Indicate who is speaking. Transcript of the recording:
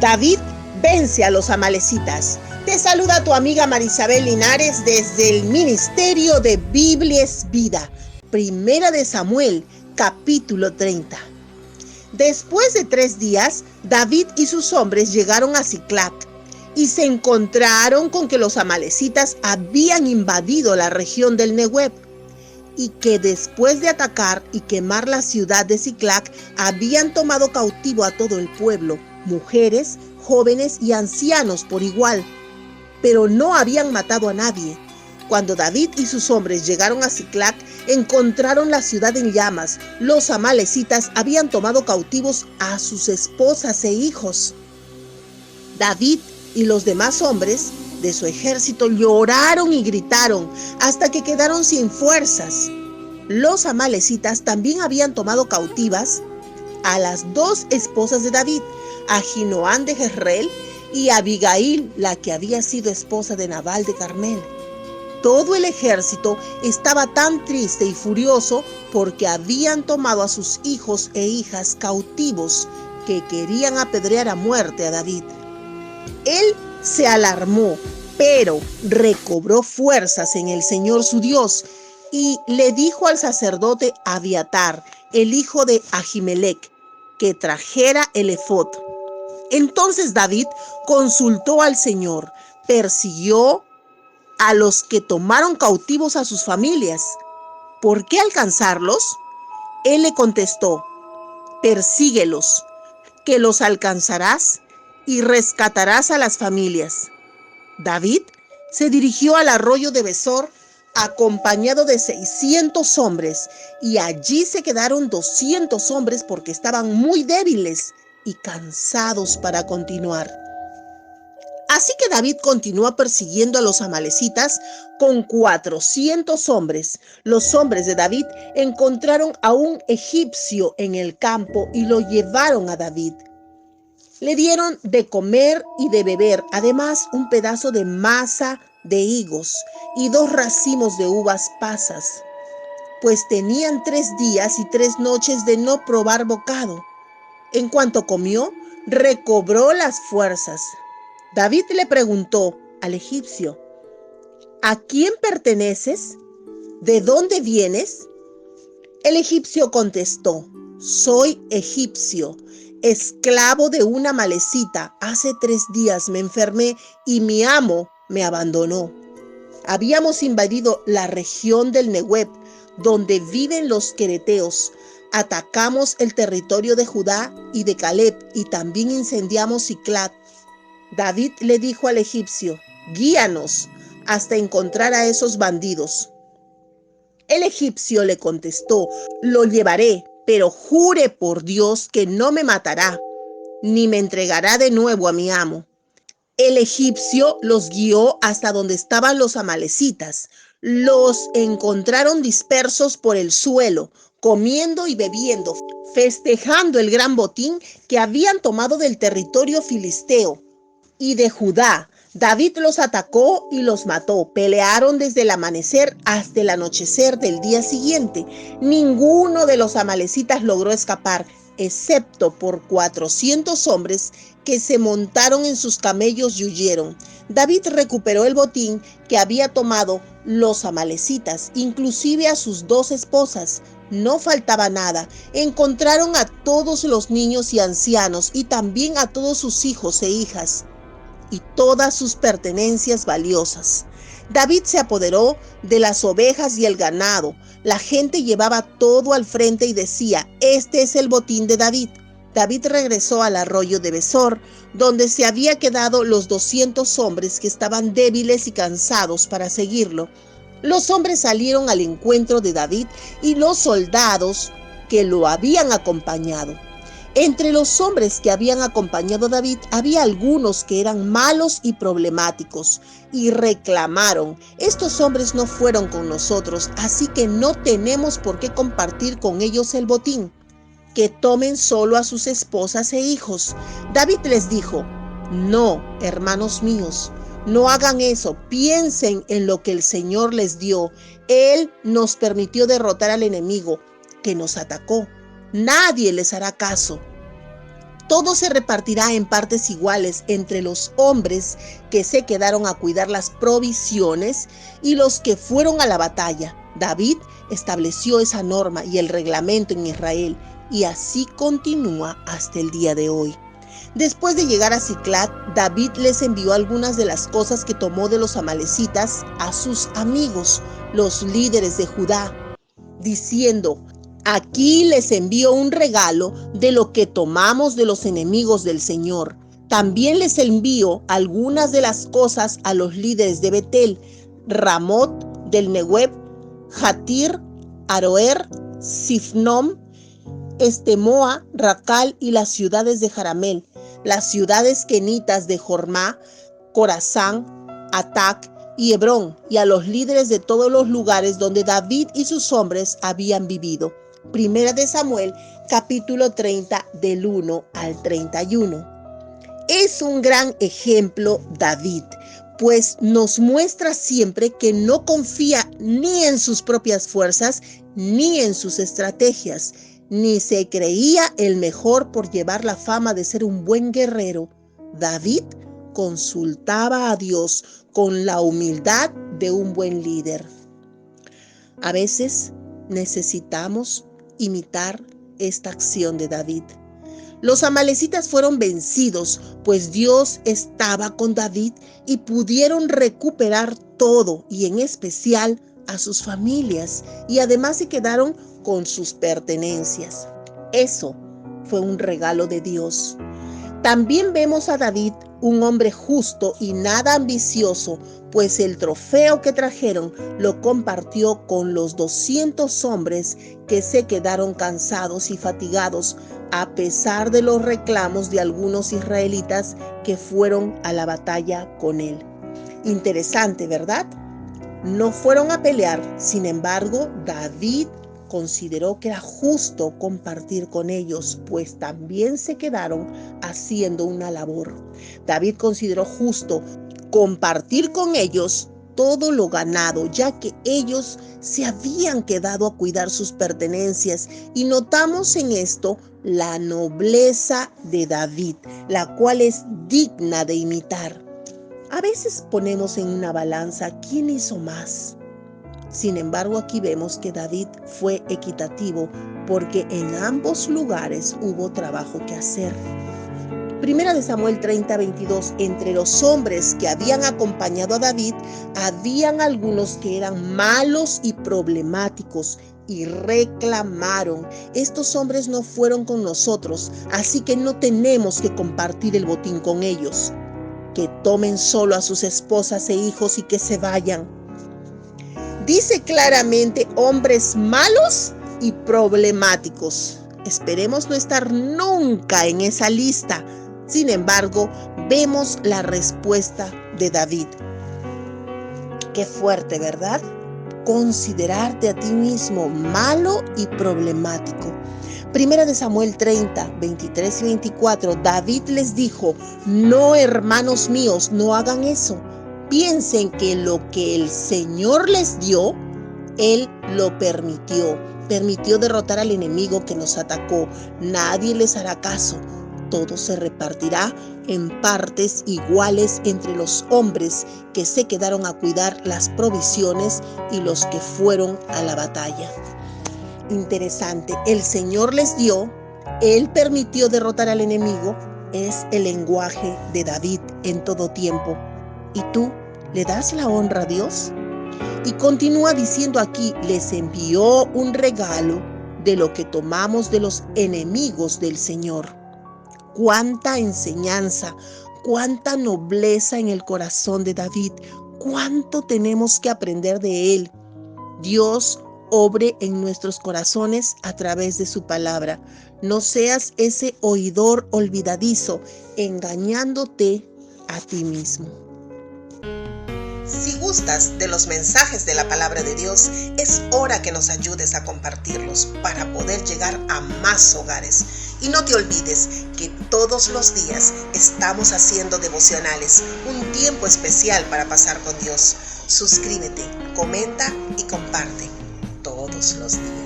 Speaker 1: David vence a los amalecitas. Te saluda tu amiga Marisabel Linares desde el Ministerio de Biblia es Vida. Primera de Samuel, capítulo 30. Después de 3 días, David y sus hombres llegaron a Siclag y se encontraron con que los amalecitas habían invadido la región del Neguev y que después de atacar y quemar la ciudad de Siclag habían tomado cautivo a todo el pueblo, mujeres, jóvenes y ancianos por igual, pero no habían matado a nadie. Cuando David y sus hombres llegaron a Siclag, encontraron la ciudad en llamas. Los amalecitas habían tomado cautivos a sus esposas e hijos. David y los demás hombres de su ejército lloraron y gritaron hasta que quedaron sin fuerzas. Los amalecitas también habían tomado cautivas a las 2 esposas de David, Ahinoam de Jezreel y Abigail, la que había sido esposa de Nabal de Carmel. Todo el ejército estaba tan triste y furioso porque habían tomado a sus hijos e hijas cautivos que querían apedrear a muerte a David. Él se alarmó, pero recobró fuerzas en el Señor su Dios y le dijo al sacerdote Abiatar, el hijo de Ahimelech, que trajera el efod. Entonces David consultó al Señor, persiguió a los que tomaron cautivos a sus familias. ¿Por qué alcanzarlos? Él le contestó, persíguelos, que los alcanzarás y rescatarás a las familias. David se dirigió al arroyo de Besor acompañado de 600 hombres y allí se quedaron 200 hombres porque estaban muy débiles y cansados para continuar. Así que David continuó persiguiendo a los amalecitas con 400 hombres. Los hombres de David encontraron a un egipcio en el campo y lo llevaron a David. Le dieron de comer y de beber, además un pedazo de masa de higos y 2 racimos de uvas pasas, pues tenían 3 días y 3 noches de no probar bocado. En cuanto comió, recobró las fuerzas. David le preguntó al egipcio, ¿a quién perteneces? ¿De dónde vienes? El egipcio contestó, soy egipcio, esclavo de una amalecita. Hace 3 días me enfermé y mi amo me abandonó. Habíamos invadido la región del Neguev, donde viven los quereteos. Atacamos el territorio de Judá y de Caleb y también incendiamos Siclag. David le dijo al egipcio, guíanos hasta encontrar a esos bandidos. El egipcio le contestó, lo llevaré, pero jure por Dios que no me matará, ni me entregará de nuevo a mi amo. El egipcio los guió hasta donde estaban los amalecitas. Los encontraron dispersos por el suelo, comiendo y bebiendo, festejando el gran botín que habían tomado del territorio filisteo y de Judá. David los atacó y los mató. Pelearon desde el amanecer hasta el anochecer del día siguiente. Ninguno de los amalecitas logró escapar, excepto por 400 hombres que se montaron en sus camellos y huyeron. David recuperó el botín que había tomado los amalecitas, inclusive a sus 2 esposas. No faltaba nada. Encontraron a todos los niños y ancianos y también a todos sus hijos e hijas y todas sus pertenencias valiosas. David se apoderó de las ovejas y el ganado. La gente llevaba todo al frente y decía, este es el botín de David. David regresó al arroyo de Besor, donde se había quedado los 200 hombres que estaban débiles y cansados para seguirlo. Los hombres salieron al encuentro de David y los soldados que lo habían acompañado. Entre los hombres que habían acompañado a David había algunos que eran malos y problemáticos y reclamaron, estos hombres no fueron con nosotros, así que no tenemos por qué compartir con ellos el botín. Que tomen solo a sus esposas e hijos. David les dijo, no, hermanos míos, no hagan eso, piensen en lo que el Señor les dio. Él nos permitió derrotar al enemigo que nos atacó. Nadie les hará caso. Todo se repartirá en partes iguales entre los hombres que se quedaron a cuidar las provisiones y los que fueron a la batalla. David estableció esa norma y el reglamento en Israel, y así continúa hasta el día de hoy. Después de llegar a Siclag, David les envió algunas de las cosas que tomó de los amalecitas a sus amigos, los líderes de Judá, diciendo: aquí les envío un regalo de lo que tomamos de los enemigos del Señor. También les envío algunas de las cosas a los líderes de Betel, Ramot del Negueb, Jatir, Aroer, Sifnom, Estemoa, Racal y las ciudades de Jaramel, las ciudades kenitas de Jormá, Corazán, Atac y Hebrón, y a los líderes de todos los lugares donde David y sus hombres habían vivido. Primera de Samuel, capítulo 30, del 1 al 31. Es un gran ejemplo David, pues nos muestra siempre que no confía ni en sus propias fuerzas ni en sus estrategias, ni se creía el mejor por llevar la fama de ser un buen guerrero. David consultaba a Dios con la humildad de un buen líder. A veces necesitamos imitar esta acción de David. Los amalecitas fueron vencidos, pues Dios estaba con David y pudieron recuperar todo, y en especial a sus familias, y además se quedaron con sus pertenencias. Eso fue un regalo de Dios. También vemos a David, un hombre justo y nada ambicioso, pues el trofeo que trajeron lo compartió con los 200 hombres que se quedaron cansados y fatigados a pesar de los reclamos de algunos israelitas que fueron a la batalla con él. Interesante, ¿verdad? No fueron a pelear, sin embargo, David consideró que era justo compartir con ellos, pues también se quedaron haciendo una labor. David consideró justo compartir con ellos todo lo ganado, ya que ellos se habían quedado a cuidar sus pertenencias, y notamos en esto la nobleza de David, la cual es digna de imitar. A veces ponemos en una balanza quién hizo más. Sin embargo, aquí vemos que David fue equitativo, porque en ambos lugares hubo trabajo que hacer. Primera de Samuel 30, 22. Entre los hombres que habían acompañado a David, habían algunos que eran malos y problemáticos, y reclamaron: estos hombres no fueron con nosotros, así que no tenemos que compartir el botín con ellos. Que tomen solo a sus esposas e hijos y que se vayan. Dice claramente hombres malos y problemáticos. Esperemos no estar nunca en esa lista. Sin embargo, vemos la respuesta de David. Qué fuerte, ¿verdad? Considerarte a ti mismo malo y problemático. Primera de Samuel 30, 23 y 24, David les dijo: no, hermanos míos, no hagan eso. Piensen que lo que el Señor les dio, Él lo permitió. Permitió derrotar al enemigo que nos atacó. Nadie les hará caso. Todo se repartirá en partes iguales entre los hombres que se quedaron a cuidar las provisiones y los que fueron a la batalla. Interesante, el Señor les dio, Él permitió derrotar al enemigo, es el lenguaje de David en todo tiempo. ¿Y tú le das la honra a Dios? Y continúa diciendo aquí: les envió un regalo de lo que tomamos de los enemigos del Señor. Cuánta enseñanza, cuánta nobleza en el corazón de David, cuánto tenemos que aprender de él. Dios obre en nuestros corazones a través de su palabra. No seas ese oidor olvidadizo, engañándote a ti mismo. Si gustas de los mensajes de la palabra de Dios, es hora que nos ayudes a compartirlos para poder llegar a más hogares. Y no te olvides que todos los días estamos haciendo devocionales, un tiempo especial para pasar con Dios. Suscríbete, comenta y comparte todos los días.